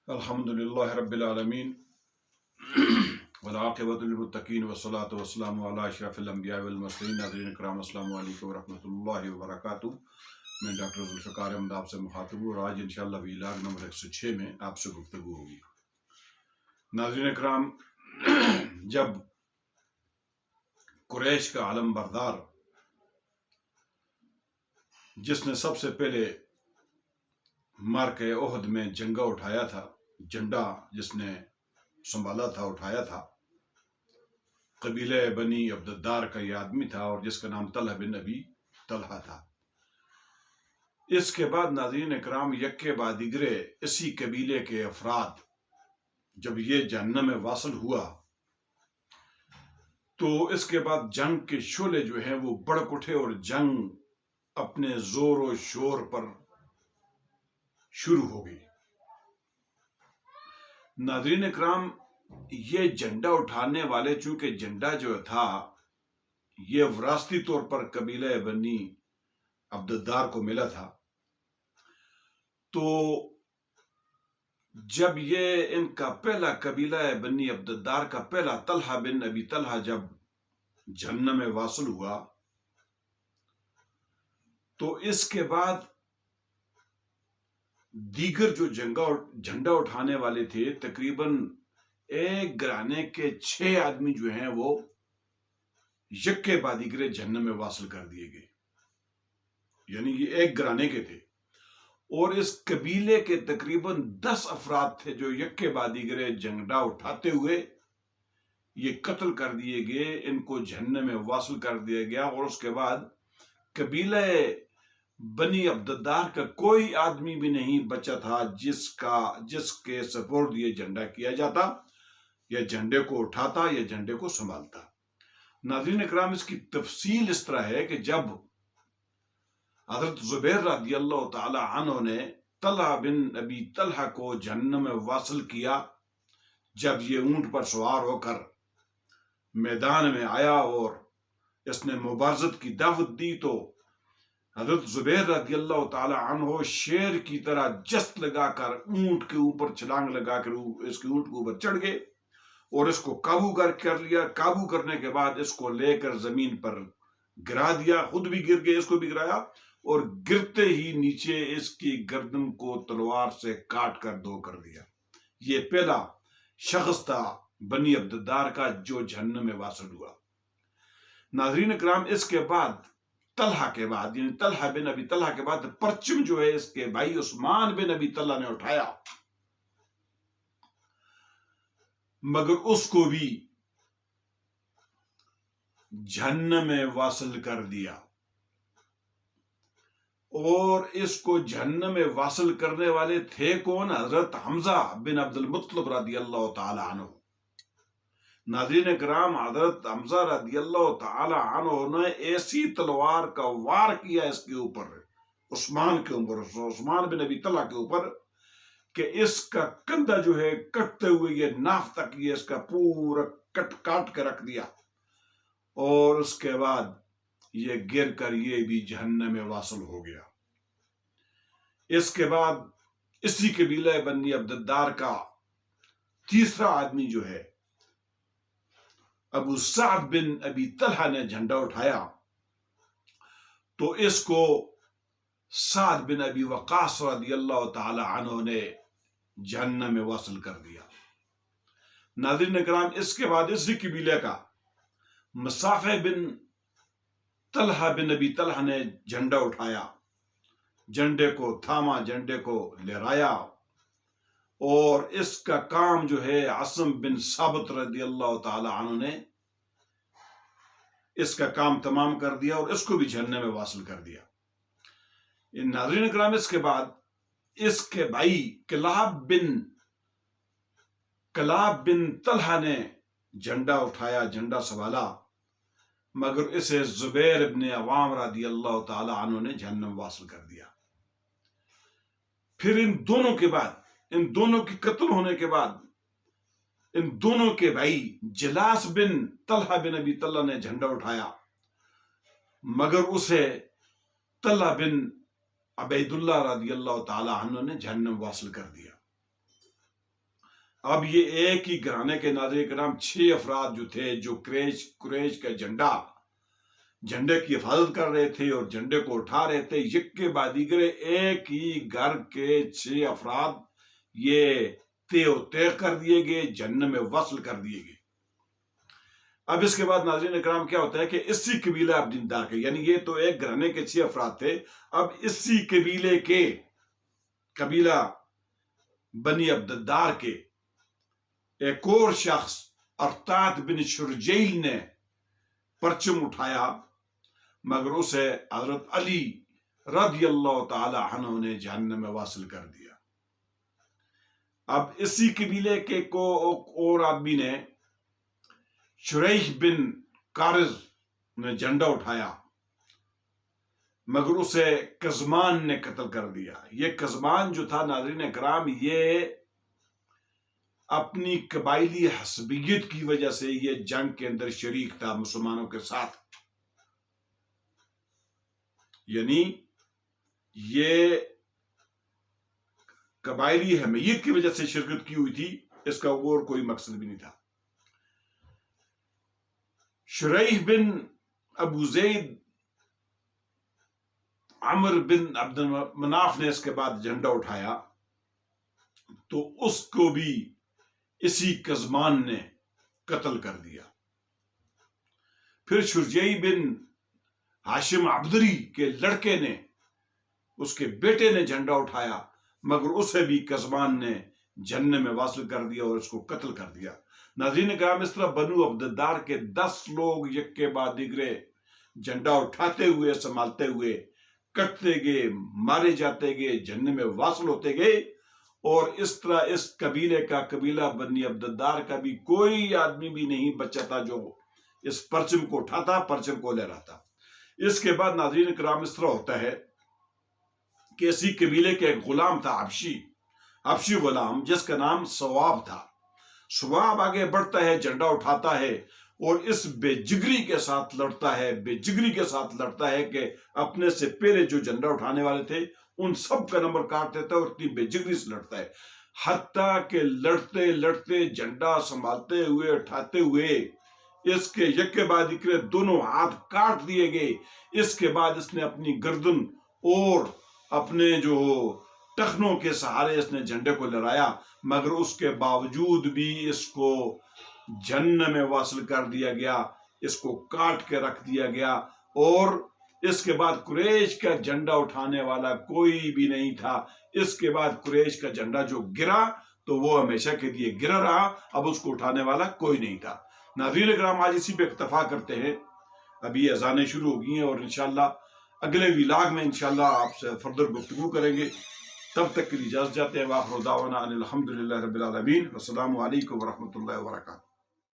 अल्हम्दुलिल्लाह रब्बिल आलमीन वल्आक़िबतु लिल्मुत्तक़ीन वस्सलातु वस्सलामु अला अशरफिल अंबिया वल मुरसलीन। नाज़रीन इकराम अस्सलामु अलैकुम व रहमतुल्लाहि व बरकातुहू। मैं डॉक्टर ज़ुल्फ़िकार अहमद आपसे मुखातिब हूँ और आज इंशाअल्लाह वीलाग नंबर 106 में आपसे गुफ्तगू होगी। नाज़रीन इकराम, जब कुरैश का आलम बरदार, जिसने सबसे पहले मार्के ओहद में जंगा उठाया था, झंडा जिसने संभाला था, उठाया था, कबीले बनी अब्दुद्दार का यह आदमी था और जिसका नाम तलहा बिन अबी तलहा था। इसके बाद नाज़रीन इकराम, यक्के बाद दिगरे इसी कबीले के अफराद जब ये जहन्नम में वासल हुआ तो इसके बाद जंग के शोले जो हैं वो भड़क उठे और जंग अपने जोर और शोर पर शुरू हो गई। नाज़रीन इकराम, ये झंडा उठाने वाले, चूंकि झंडा जो था ये विरासती तौर पर कबीले बनी अब्दुद्दार को मिला था, तो जब ये इनका पहला कबीला बनी अब्दुद्दार का पहला तलहा बिन अबी तलहा जब जहन्नम में वासल हुआ तो इसके बाद दीगर जो झंडा उठाने वाले थे, तकरीबन एक घराने के 6 आदमी जो हैं वो यक्के बाद दिगरे जहन्नम में वासल कर दिए गए। यानी ये एक घराने के थे और इस कबीले के तकरीबन 10 अफराद थे जो यक्के बाद दिगरे झंडा उठाते हुए ये कत्ल कर दिए गए, इनको जहन्नम में वासल कर दिया गया। और उसके बाद कबीले बनी अब्दुद्दार का कोई आदमी भी नहीं बचा था जिसके सपोर्ट ये झंडा किया जाता, या झंडे को उठाता, या झंडे को संभालता। नाज़रीन इकराम, इसकी तफसील इस तरह है कि जब हज़रत ज़ुबैर रज़ियल्लाहु ताला अन्हु ने तलहा बिन अबी तलहा को जहन्नम में वासल किया, जब ये ऊंट पर सवार होकर मैदान में आया और इसने मुबारज़त की दावत दी, तो हज़रत ज़ुबैर रज़ियल्लाहु ताला अन्हु शेर की तरह जस्त लगाकर ऊंट के ऊपर छलांग लगाकर इसके ऊंट के ऊपर चढ़ गए और इसको काबू कर लिया। काबू करने के बाद इसको लेकर जमीन पर गिरा दिया, खुद भी गिर गए, इसको भी गिराया और गिरते ही नीचे इसकी गर्दन को तलवार से काट कर दो कर दिया। ये पहला शख्स था बनी अब्दुद्दार का जो जहन्नम में वासल हुआ। नाज़रीन इकराम, इसके बाद तलहा के बाद, यानी तलहा बिन अबी तलहा के बाद परचम जो है इसके भाई उस्मान बिन अबी तलहा ने उठाया, मगर उसको भी जहन्नम में वासल कर दिया। और इसको जहन्नम में वासल करने वाले थे कौन? हजरत हमजा बिन अब्दुल मुत्तलिब रज़ियल्लाहु ताला अन्हु। नाज़रीन इकराम, हजरत हमजा रज़ियल्लाहु ताला अन्हु ने ऐसी तलवार का वार किया इसके ऊपर, उस्मान के ऊपर, उस्मान बिन अबी तलहा के ऊपर, कि इसका कंधा जो है कटते हुए ये नाफ तक ये इसका पूरा काट के रख दिया और उसके बाद ये गिर कर ये भी जहन्नम में वासल हो गया। इसके बाद इसी कबीले बनी अब्दुद्दार का तीसरा आदमी जो है अबू सअद बिन अबी तलहा ने झंडा उठाया, तो इसको साद बिन अबी वक़ास रज़ियल्लाहु ताला अन्हु ने जहन्नम में वासल कर दिया। नाज़रीन इकराम, इसके बाद इसी कबीले का मुसाफ़े बिन तलहा बिन अबी तलहा ने झंडा उठाया, झंडे को थामा, झंडे को लहराया और इसका काम जो है असम बिन साबित रज़ियल्लाहु ताला अन्हु ने इसका काम तमाम कर दिया और इसको भी जहन्नम में वासल कर दिया। नाज़रीन इकराम, इसके बाद इसके भाई कलाब बिन तलहा ने झंडा उठाया, झंडा संभाला, मगर इसे ज़ुबैर इब्न अवाम रज़ियल्लाहु ताला अन्हु ने जहन्नम वासल कर दिया। फिर इन दोनों के बाद, इन दोनों की कत्ल होने के बाद, इन दोनों के भाई जलास बिन तलहा बिन अबी तलहा ने झंडा उठाया, मगर उसे तलहा बिन अबैदुल्लाह रज़ियल्लाहु ताला अन्हु ने जहन्नम वासल कर दिया। اب یہ ایک ہی گھرانے کے ناظرین کرام 6 افراد جو تھے، جو قریش کا جھنڈے کی حفاظت کر رہے تھے اور جھنڈے کو اٹھا رہے تھے، یک کے بعد دیگرے ایک ہی گھر کے 6 افراد یہ تے و تے کر دیے گئے، جہنم میں وصل کر دیے گئے۔ اب اس کے بعد ناظرین اکرام کیا ہوتا ہے کہ اسی قبیلہ عبد الدار کے، یعنی یہ تو ایک گھرانے کے 6 افراد تھے، اب اسی قبیلے کے قبیلہ بنی عبد الدار کے ایک اور شخص ارطاد بن شرجیل نے پرچم اٹھایا، مگر اسے حضرت علی رضی اللہ تعالی عنہ نے جہنم میں واصل کر دیا۔ اب اسی قبیلے کے کو اور آدمی نے، شریح بن کارز نے جھنڈا اٹھایا، مگر اسے کزمان نے قتل کر دیا۔ یہ کزمان جو تھا ناظرین اکرام، یہ اپنی قبائلی حسبیت کی وجہ سے یہ جنگ کے اندر شریک تھا مسلمانوں کے ساتھ، یعنی یہ قبائلی حمیت کی وجہ سے شرکت کی ہوئی تھی، اس کا اور کوئی مقصد بھی نہیں تھا۔ شریح بن ابو زید عمر بن عبد مناف نے اس کے بعد جھنڈا اٹھایا، تو اس کو بھی اسی کزمان نے قتل کر دیا۔ پھر شرجیئی بن ہاشم عبدری کے لڑکے نے، اس کے بیٹے نے جھنڈا اٹھایا، مگر اسے بھی کزمان نے جہنم میں واصل کر دیا اور اس کو قتل کر دیا۔ ناظرین کرام، اس طرح بنو عبد الدار کے 10 لوگ یک کے بعد دیگرے جھنڈا اٹھاتے ہوئے، سنبھالتے ہوئے کٹتے گئے، مارے جاتے گئے، جہنم میں واصل ہوتے گئے، اور اس طرح اس قبیلہ بنی عبد الدار کا بھی کوئی آدمی بھی نہیں بچا تھا جو اس پرچم کو اٹھاتا، پرچم کو لے رہا تھا۔ اس کے بعد ناظرین کرام اس طرح ہوتا ہے کہ اسی قبیلے کے ایک غلام تھا، حبشی غلام، جس کا نام ثواب تھا۔ ثواب آگے بڑھتا ہے، جھنڈا اٹھاتا ہے اور اس بے جگری کے ساتھ لڑتا ہے کہ اپنے سے پہلے جو جھنڈا اٹھانے والے تھے ان سب کا نمبر کاٹ دیتا ہے اور اتنی بے جگری سے لڑتا ہے، حتیٰ کہ لڑتے جھنڈا سنبھالتے ہوئے، اٹھاتے ہوئے اس کے یک کے بعد دونوں ہاتھ کاٹ دیے گئے۔ اس کے بعد اس نے اپنی گردن اور اپنے جو ٹخنوں کے سہارے اس نے جھنڈے کو لہرایا، مگر اس کے باوجود بھی اس کو جہنم میں واصل کر دیا گیا، اس کو کاٹ کے رکھ دیا گیا، اور اس کے بعد قریش کا جھنڈا اٹھانے والا کوئی بھی نہیں تھا۔ اس کے بعد قریش کا جھنڈا جو گرا تو وہ ہمیشہ کے لیے گرا رہا، اب اس کو اٹھانے والا کوئی نہیں تھا۔ ناظرین اکرام، آج اسی پہ اکتفا کرتے ہیں، ابھی اذانیں شروع ہو گئی ہیں اور انشاءاللہ اگلے ولاگ میں انشاءاللہ آپ سے فردر گفتگو کریں گے۔ تب تک کے لیے اجازت چاہتے ہیں، وآخر دعوانا ان الحمدللہ رب العالمین، والسلام علیکم ورحمۃ اللہ وبرکاتہ۔